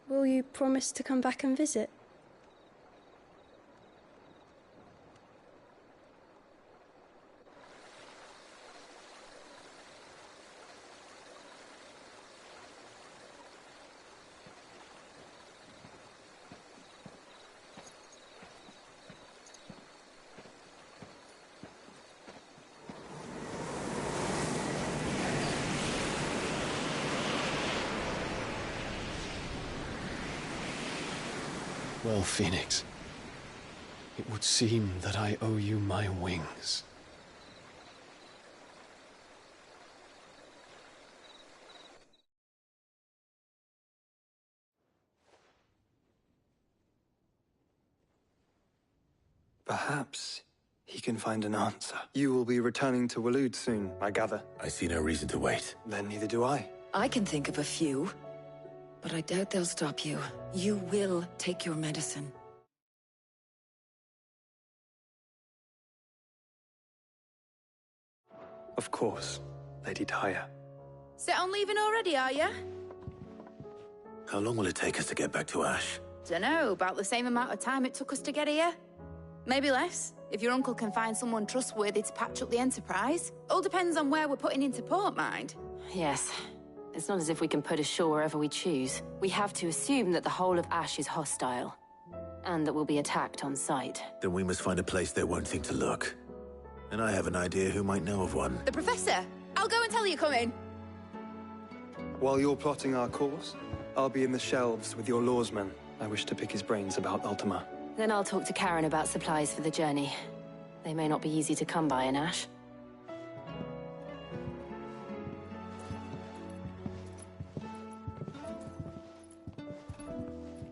Speaker 14: Will you promise to come back and visit?
Speaker 4: Well, Phoenix, it would seem that I owe you my wings.
Speaker 5: Perhaps he can find an answer. You will be returning to Waloed soon, I gather.
Speaker 11: I see no reason to wait.
Speaker 5: Then neither do I.
Speaker 1: I can think of a few, but I doubt they'll stop you. You will take your medicine.
Speaker 5: Of course, Lady Daya.
Speaker 3: Set on leaving already, are you?
Speaker 11: How long will it take us to get back to Ash?
Speaker 3: Dunno, about the same amount of time it took us to get here. Maybe less, if your uncle can find someone trustworthy to patch up the Enterprise. All depends on where we're putting into port, mind.
Speaker 15: Yes. It's not as if we can put ashore wherever we choose. We have to assume that the whole of Ash is hostile, and that we'll be attacked on sight.
Speaker 11: Then we must find a place they won't think to look. And I have an idea who might know of one.
Speaker 3: The Professor! I'll go and tell you coming.
Speaker 5: While you're plotting our course, I'll be in the shelves with your lawsman. I wish to pick his brains about Ultima.
Speaker 15: Then I'll talk to Karen about supplies for the journey. They may not be easy to come by in Ash.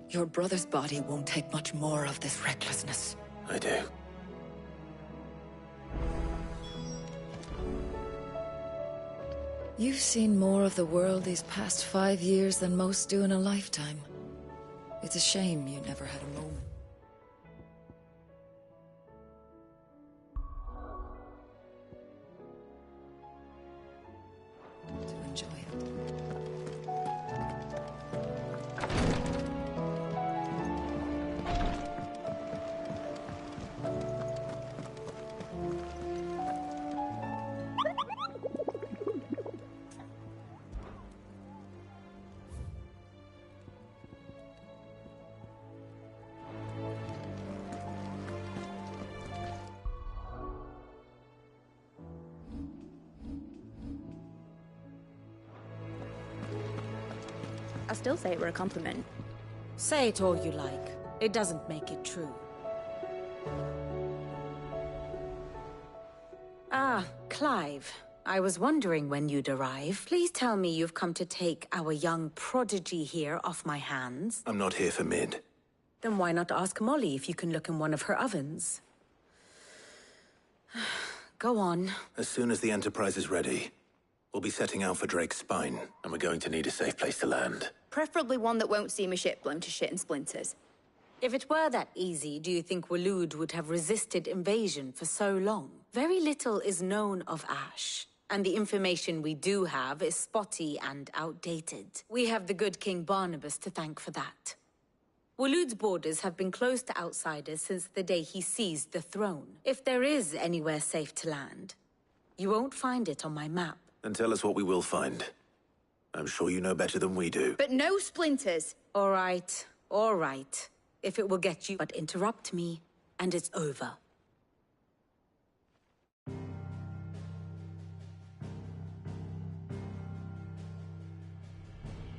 Speaker 1: Your brother's body won't take much more of this recklessness.
Speaker 4: I do.
Speaker 1: You've seen more of the world these past 5 years than most do in a lifetime. It's a shame you never had a moment. To enjoy it.
Speaker 3: I still say it were a compliment.
Speaker 16: Say it all you like. It doesn't make it true. Ah, Clive. I was wondering when you'd arrive. Please tell me you've come to take our young prodigy here off my hands.
Speaker 4: I'm not here for Mid.
Speaker 16: Then why not ask Molly if you can look in one of her ovens? Go on.
Speaker 4: As soon as the Enterprise is ready, we'll be setting out for Drake's Spine, and we're going to need a safe place to land.
Speaker 3: Preferably one that won't see my ship blown to shit and splinters.
Speaker 16: If it were that easy, do you think Waloed would have resisted invasion for so long? Very little is known of Ash, and the information we do have is spotty and outdated. We have the good King Barnabas to thank for that. Waloed's borders have been closed to outsiders since the day he seized the throne. If there is anywhere safe to land, you won't find it on my map.
Speaker 4: Then tell us what we will find. I'm sure you know better than we do.
Speaker 3: But no splinters!
Speaker 16: All right, all right. If it will get you, but interrupt me, and it's over.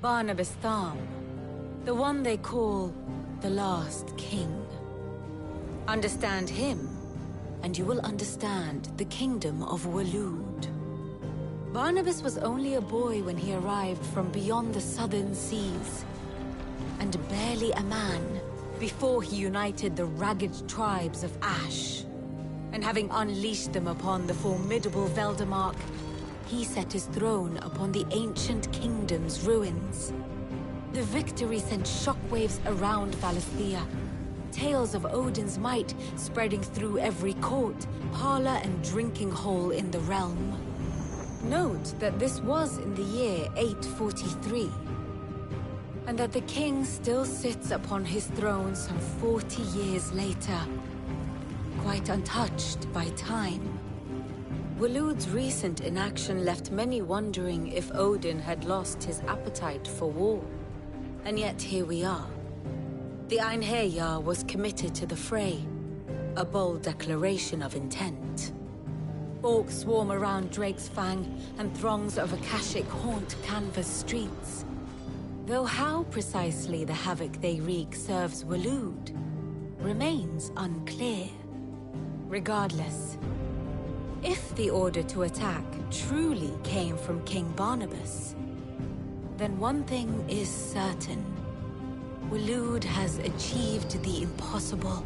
Speaker 16: Barnabas Tham, the one they call the Last King. Understand him, and you will understand the kingdom of Waloed. Barnabas was only a boy when he arrived from beyond the southern seas, and barely a man before he united the ragged tribes of Ash. And having unleashed them upon the formidable Veldamark, he set his throne upon the ancient kingdom's ruins. The victory sent shockwaves around Valisthea, tales of Odin's might spreading through every court, parlor, and drinking hole in the realm. Note that this was in the year 843, and that the king still sits upon his throne some 40 years later, quite untouched by time. Waloed's recent inaction left many wondering if Odin had lost his appetite for war. And yet here we are. The Einherjar was committed to the fray, a bold declaration of intent. Orcs swarm around Drake's Fang, and throngs of Akashic haunt Canva's streets. Though how precisely the havoc they wreak serves Waloed remains unclear. Regardless, if the order to attack truly came from King Barnabas, then one thing is certain. Waloed has achieved the impossible,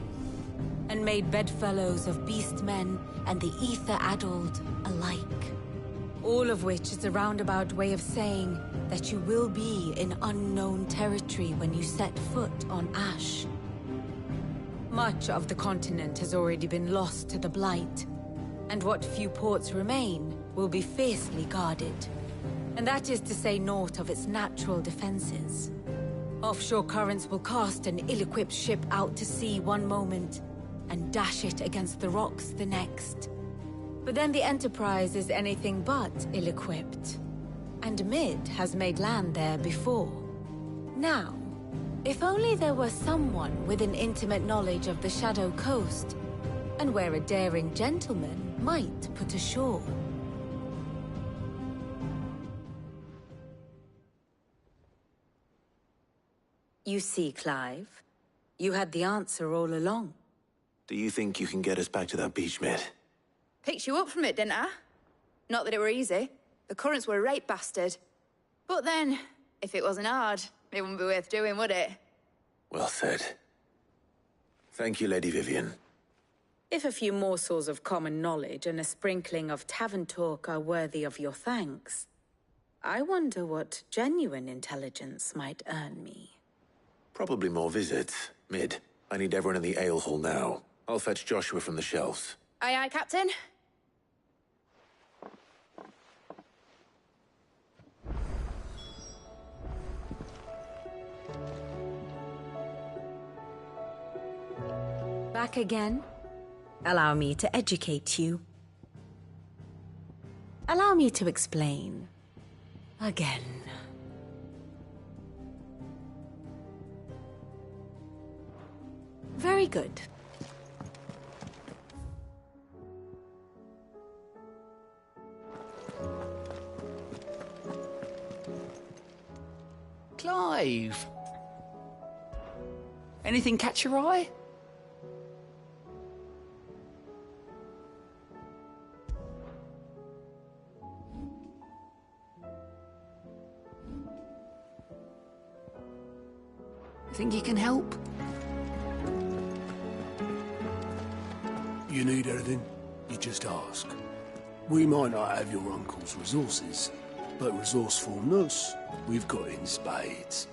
Speaker 16: and made bedfellows of beastmen and the ether-addled alike. All of which is a roundabout way of saying that you will be in unknown territory when you set foot on Ash. Much of the continent has already been lost to the Blight, and what few ports remain will be fiercely guarded. And that is to say naught of its natural defenses. Offshore currents will cast an ill-equipped ship out to sea one moment, and dash it against the rocks the next. But then the Enterprise is anything but ill-equipped, and Mid has made land there before. Now, if only there were someone with an intimate knowledge of the Shadow Coast, and where a daring gentleman might put ashore. You see, Clive, you had the answer all along.
Speaker 4: Do you think you can get us back to that beach, mate?
Speaker 3: Picked you up from it, didn't I? Not that it were easy. The currents were a right bastard. But then, if it wasn't hard, it wouldn't be worth doing, would it?
Speaker 4: Well said. Thank you, Lady Vivian.
Speaker 16: If a few morsels of common knowledge and a sprinkling of tavern talk are worthy of your thanks, I wonder what genuine intelligence might earn me.
Speaker 4: Probably more visits. Mid, I need everyone in the ale hall now. I'll fetch Joshua from the shelves.
Speaker 3: Aye, aye, Captain.
Speaker 16: Back again? Allow me to educate you. Allow me to explain. Again. Very good.
Speaker 17: Clive! Anything catch your eye? Think you can help?
Speaker 11: You need anything, you just ask. We might not have your uncle's resources, but resourcefulness, we've got in spades.